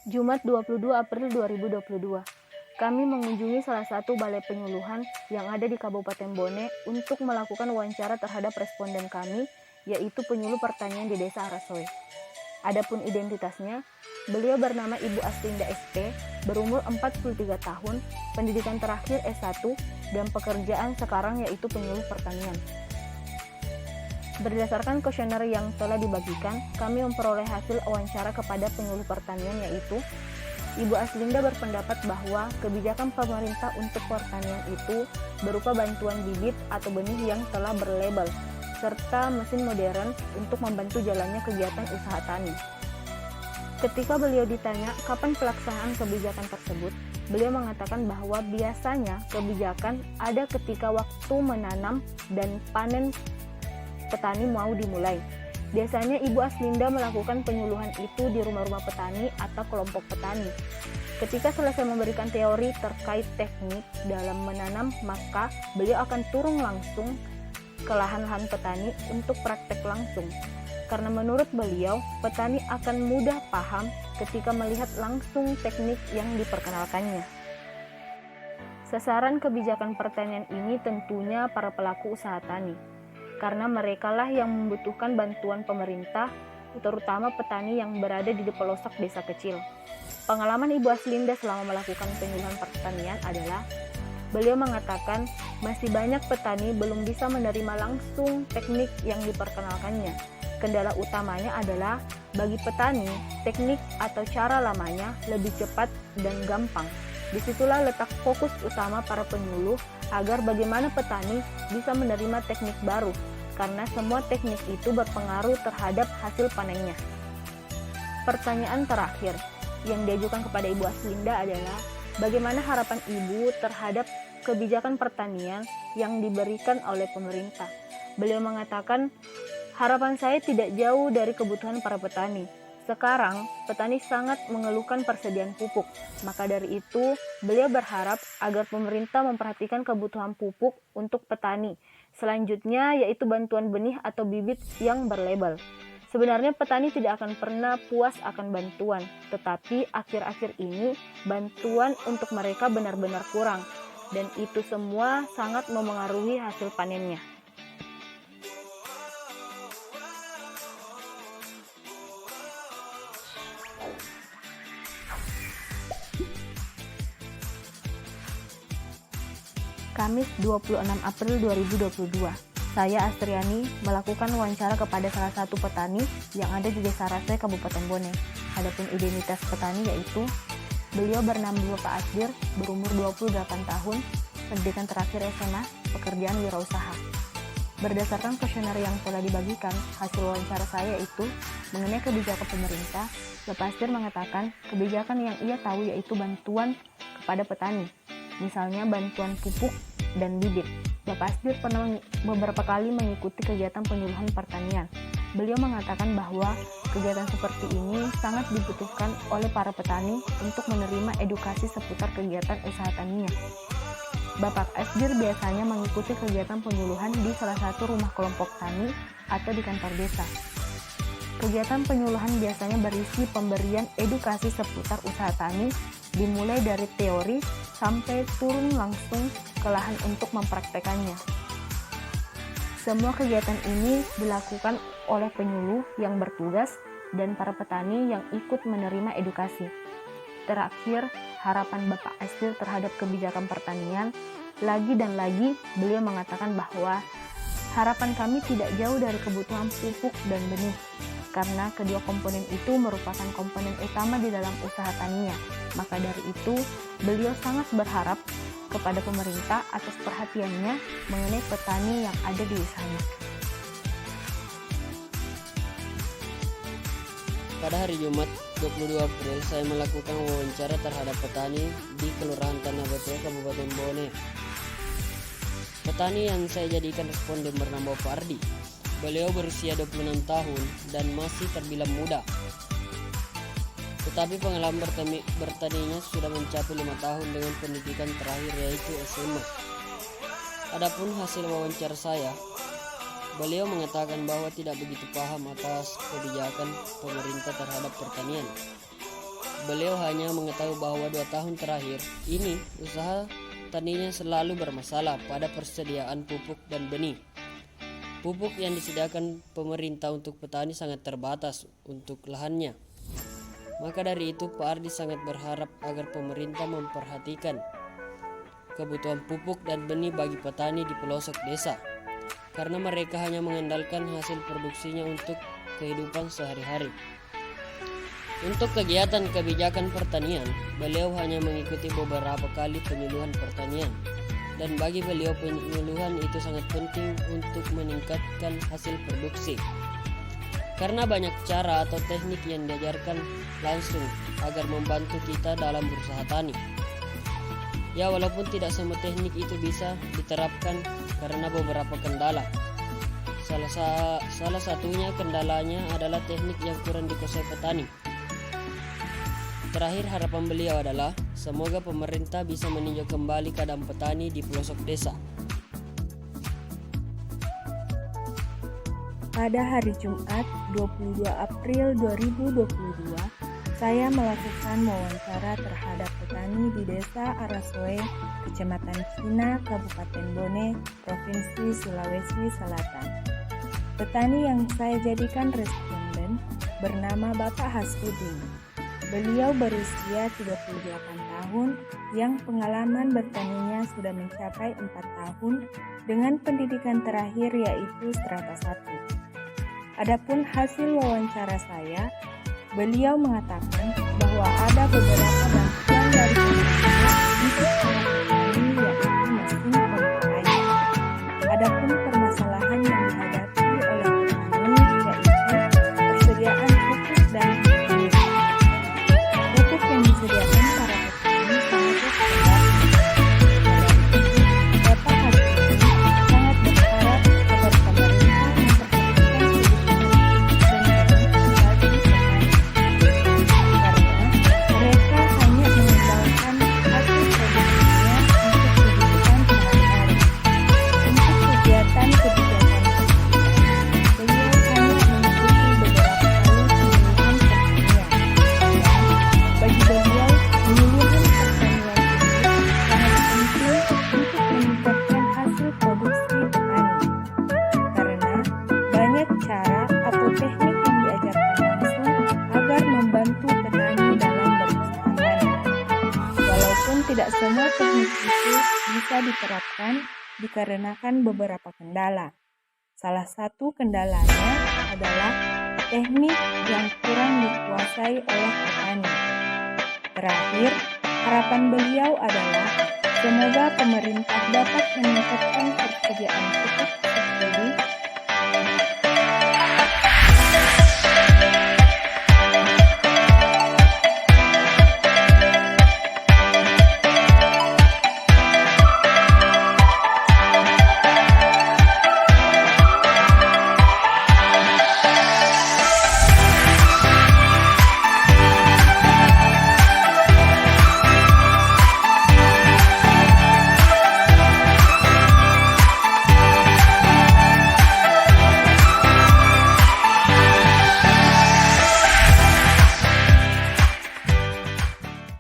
Jumat 22 April 2022. Kami mengunjungi salah satu balai penyuluhan yang ada di Kabupaten Bone untuk melakukan wawancara terhadap responden kami, yaitu penyuluh pertanian di Desa Arasoe. Adapun identitasnya, beliau bernama Ibu Aslinda SP, berumur 43 tahun, pendidikan terakhir S1, dan pekerjaan sekarang yaitu penyuluh pertanian. Berdasarkan kuesioner yang telah dibagikan, kami memperoleh hasil wawancara kepada penyuluh pertanian yaitu Ibu Aslinda berpendapat bahwa kebijakan pemerintah untuk pertanian itu berupa bantuan bibit atau benih yang telah berlabel, serta mesin modern untuk membantu jalannya kegiatan usaha tani. Ketika beliau ditanya kapan pelaksanaan kebijakan tersebut, beliau mengatakan bahwa biasanya kebijakan ada ketika waktu menanam dan panen petani mau dimulai. Biasanya Ibu Aslinda melakukan penyuluhan itu di rumah-rumah petani atau kelompok petani. Ketika selesai memberikan teori terkait teknik dalam menanam, maka beliau akan turun langsung ke lahan-lahan petani untuk praktek langsung. Karena menurut beliau, petani akan mudah paham ketika melihat langsung teknik yang diperkenalkannya. Sasaran kebijakan pertanian ini tentunya para pelaku usaha tani, karena merekalah yang membutuhkan bantuan pemerintah, terutama petani yang berada di pelosok desa kecil. Pengalaman Ibu Aslinda selama melakukan penyuluhan pertanian adalah beliau mengatakan masih banyak petani belum bisa menerima langsung teknik yang diperkenalkannya. Kendala utamanya adalah bagi petani, teknik atau cara lamanya lebih cepat dan gampang. Disitulah letak fokus utama para penyuluh agar bagaimana petani bisa menerima teknik baru, karena semua teknik itu berpengaruh terhadap hasil panennya. Pertanyaan terakhir yang diajukan kepada Ibu Aslinda adalah bagaimana harapan Ibu terhadap kebijakan pertanian yang diberikan oleh pemerintah. Beliau mengatakan, harapan saya tidak jauh dari kebutuhan para petani. Sekarang, petani sangat mengeluhkan persediaan pupuk. Maka dari itu, beliau berharap agar pemerintah memperhatikan kebutuhan pupuk untuk petani. Selanjutnya, yaitu bantuan benih atau bibit yang berlabel. Sebenarnya petani tidak akan pernah puas akan bantuan, tetapi akhir-akhir ini bantuan untuk mereka benar-benar kurang, dan itu semua sangat memengaruhi hasil panennya. Kamis 26 April 2022. Saya Astriani melakukan wawancara kepada salah satu petani yang ada di Desa Arasoe, Kabupaten Bone. Adapun identitas petani yaitu beliau bernama Bapak Asdir, berumur 28 tahun, pendidikan terakhir SMA, pekerjaan wirausaha. Berdasarkan kuesioner yang telah dibagikan, hasil wawancara saya itu mengenai kebijakan pemerintah, Bapak Asdir mengatakan kebijakan yang ia tahu yaitu bantuan kepada petani, misalnya bantuan pupuk dan bibit. Bapak Asdir pernah beberapa kali mengikuti kegiatan penyuluhan pertanian. Beliau mengatakan bahwa kegiatan seperti ini sangat dibutuhkan oleh para petani untuk menerima edukasi seputar kegiatan usaha taninya. Bapak Asdir biasanya mengikuti kegiatan penyuluhan di salah satu rumah kelompok tani atau di kantor desa. Kegiatan penyuluhan biasanya berisi pemberian edukasi seputar usaha tani, dimulai dari teori sampai turun langsung ke lahan untuk mempraktekannya. Semua kegiatan ini dilakukan oleh penyuluh yang bertugas dan para petani yang ikut menerima edukasi. Terakhir, harapan Bapak Asdir terhadap kebijakan pertanian, lagi dan lagi beliau mengatakan bahwa harapan kami tidak jauh dari kebutuhan pupuk dan benih, karena kedua komponen itu merupakan komponen utama di dalam usaha taninya. Maka dari itu, beliau sangat berharap kepada pemerintah atas perhatiannya mengenai petani yang ada di desanya. Pada hari Jumat 22 April, saya melakukan wawancara terhadap petani di Kelurahan Tanah Betul, Kabupaten Bone. Petani yang saya jadikan responden bernama Bapak Ardi. Beliau berusia 26 tahun dan masih terbilang muda. Tetapi pengalaman bertaninya sudah mencapai 5 tahun dengan pendidikan terakhir yaitu SMA. Adapun hasil wawancara saya, beliau mengatakan bahwa tidak begitu paham atas kebijakan pemerintah terhadap pertanian. beliau hanya mengetahui bahwa 2 tahun terakhir ini usaha taninya selalu bermasalah pada persediaan pupuk dan benih. Pupuk yang disediakan pemerintah untuk petani sangat terbatas untuk lahannya. Maka dari itu Pak Ardi sangat berharap agar pemerintah memperhatikan kebutuhan pupuk dan benih bagi petani di pelosok desa, karena mereka hanya mengandalkan hasil produksinya untuk kehidupan sehari-hari. Untuk kegiatan kebijakan pertanian, beliau hanya mengikuti beberapa kali penyuluhan pertanian, dan bagi beliau penyuluhan itu sangat penting untuk meningkatkan hasil produksi, karena banyak cara atau teknik yang diajarkan langsung agar membantu kita dalam berusaha tani. Ya, walaupun tidak semua teknik itu bisa diterapkan karena beberapa kendala. Salah satunya kendalanya adalah teknik yang kurang dikuasai petani. Terakhir, harapan beliau adalah semoga pemerintah bisa meninjau kembali keadaan petani di pelosok desa. Pada hari Jumat 22 April 2022, saya melakukan wawancara terhadap petani di Desa Arasoe, Kecamatan Cina, Kabupaten Bone, Provinsi Sulawesi Selatan. Petani yang saya jadikan responden bernama Bapak Hasbudin. Beliau berusia 38 tahun yang pengalaman bertaninya sudah mencapai 4 tahun dengan pendidikan terakhir yaitu strata 1. Adapun hasil wawancara saya, beliau mengatakan bahwa ada beberapa bantuan dari pemerintah untuk para petani yaitu mesin pompa air. Adapun permasalahan yang dihadapi oleh petani yaitu persediaan pupuk dan benih. Pupuk yang disediakan para petani sangat terbatas. Bapak Hasbudin sangat berharap agar pemerintah cara atau teknik yang diajarkan langsung agar membantu petani dalam berusaha tani. Walaupun tidak semua teknik itu bisa diterapkan dikarenakan beberapa kendala. Salah satu kendalanya adalah teknik yang kurang dikuasai oleh petani. Terakhir, harapan beliau adalah semoga pemerintah dapat meningkatkan persediaan pupuk